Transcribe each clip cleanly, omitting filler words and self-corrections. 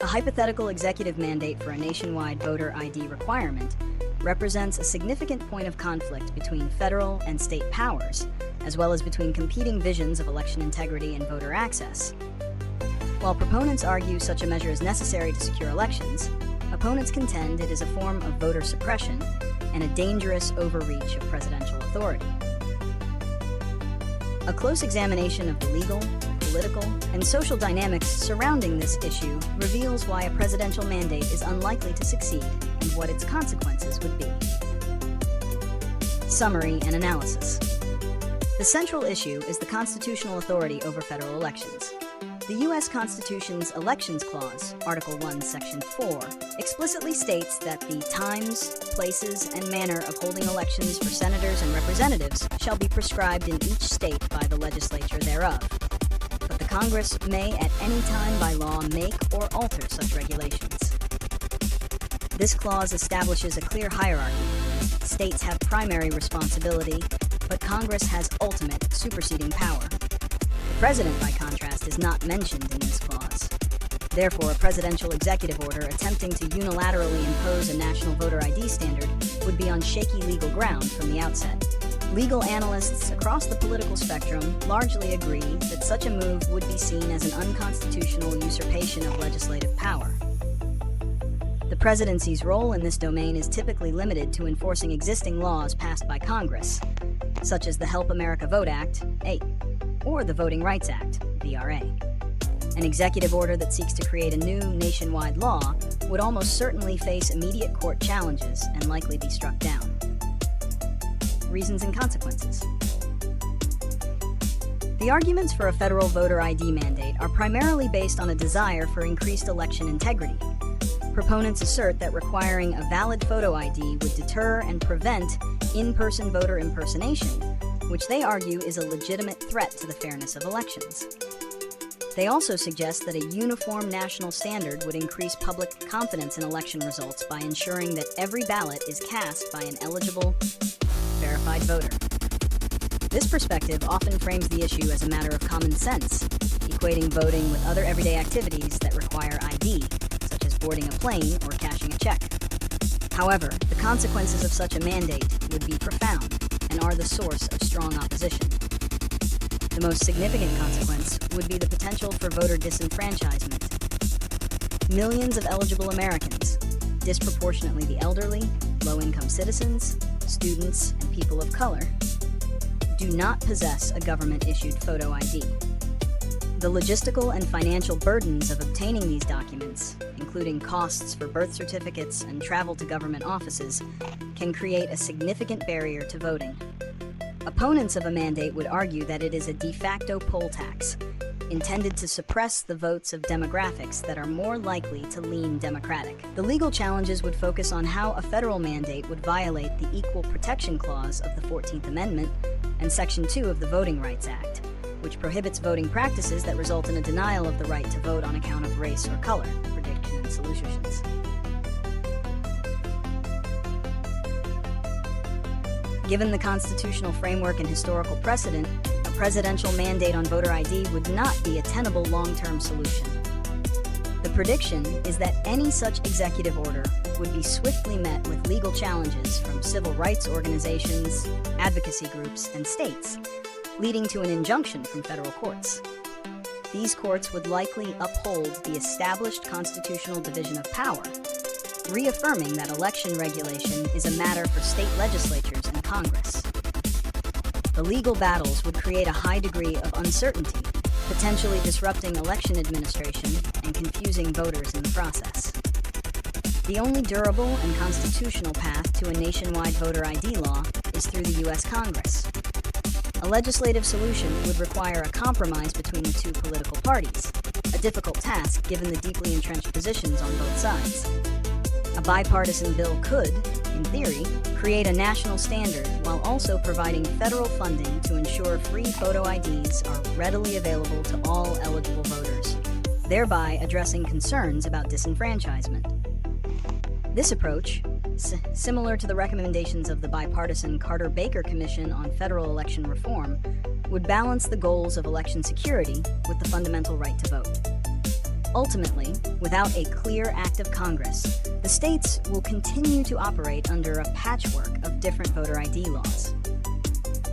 hypothetical executive mandate for a nationwide voter ID requirement represents a significant point of conflict between federal and state powers, as well as between competing visions of election integrity and voter access. While proponents argue such a measure is necessary to secure elections, opponents contend it is a form of voter suppression and a dangerous overreach of presidential authority. A close examination of the legal, political, and social dynamics surrounding this issue reveals why a presidential mandate is unlikely to succeed and what its consequences would be. Summary and analysis. The central issue is the constitutional authority over federal elections. The U.S. Constitution's Elections Clause, Article 1, Section 4, explicitly states that the times, places, and manner of holding elections for senators and representatives shall be prescribed in each state by the legislature thereof. But the Congress may at any time by law make or alter such regulations. This clause establishes a clear hierarchy. States have primary responsibility, but Congress has ultimate superseding power. The President, by contrast, is not mentioned in this clause. Therefore, a presidential executive order attempting to unilaterally impose a national voter ID standard would be on shaky legal ground from the outset. Legal analysts across the political spectrum largely agree that such a move would be seen as an unconstitutional usurpation of legislative power. The presidency's role in this domain is typically limited to enforcing existing laws passed by Congress, such as the Help America Vote Act, 8, or the Voting Rights Act, VRA. An executive order that seeks to create a new nationwide law would almost certainly face immediate court challenges and likely be struck down. Reasons and consequences. The arguments for a federal voter ID mandate are primarily based on a desire for increased election integrity. Proponents assert that requiring a valid photo ID would deter and prevent in-person voter impersonation, which they argue is a legitimate threat to the fairness of elections. They also suggest that a uniform national standard would increase public confidence in election results by ensuring that every ballot is cast by an eligible, verified voter. This perspective often frames the issue as a matter of common sense, equating voting with other everyday activities that require ID, such as boarding a plane or cashing a check. However, the consequences of such a mandate would be profound and are the source of strong opposition. The most significant consequence would be the potential for voter disenfranchisement. Millions of eligible Americans, disproportionately the elderly, low-income citizens, students, and people of color, do not possess a government-issued photo ID. The logistical and financial burdens of obtaining these documents, including costs for birth certificates and travel to government offices, can create a significant barrier to voting. Opponents of a mandate would argue that it is a de facto poll tax, intended to suppress the votes of demographics that are more likely to lean Democratic. The legal challenges would focus on how a federal mandate would violate the Equal Protection Clause of the 14th Amendment and Section 2 of the Voting Rights Act, which prohibits voting practices that result in a denial of the right to vote on account of race or color. Prediction and solutions. Given the constitutional framework and historical precedent, a presidential mandate on voter ID would not be a tenable long-term solution. The prediction is that any such executive order would be swiftly met with legal challenges from civil rights organizations, advocacy groups, and states, leading to an injunction from federal courts. These courts would likely uphold the established constitutional division of power, reaffirming that election regulation is a matter for state legislatures and Congress. The legal battles would create a high degree of uncertainty, potentially disrupting election administration and confusing voters in the process. The only durable and constitutional path to a nationwide voter ID law is through the U.S. Congress. A legislative solution would require a compromise between the two political parties, a difficult task given the deeply entrenched positions on both sides. A bipartisan bill could, in theory, create a national standard while also providing federal funding to ensure free photo IDs are readily available to all eligible voters, thereby addressing concerns about disenfranchisement. This approach, similar to the recommendations of the bipartisan Carter-Baker Commission on Federal Election Reform, would balance the goals of election security with the fundamental right to vote. Ultimately, without a clear act of Congress, the states will continue to operate under a patchwork of different voter ID laws.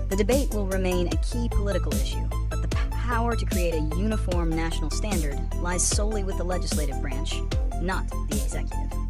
The debate will remain a key political issue, but the power to create a uniform national standard lies solely with the legislative branch, not the executive.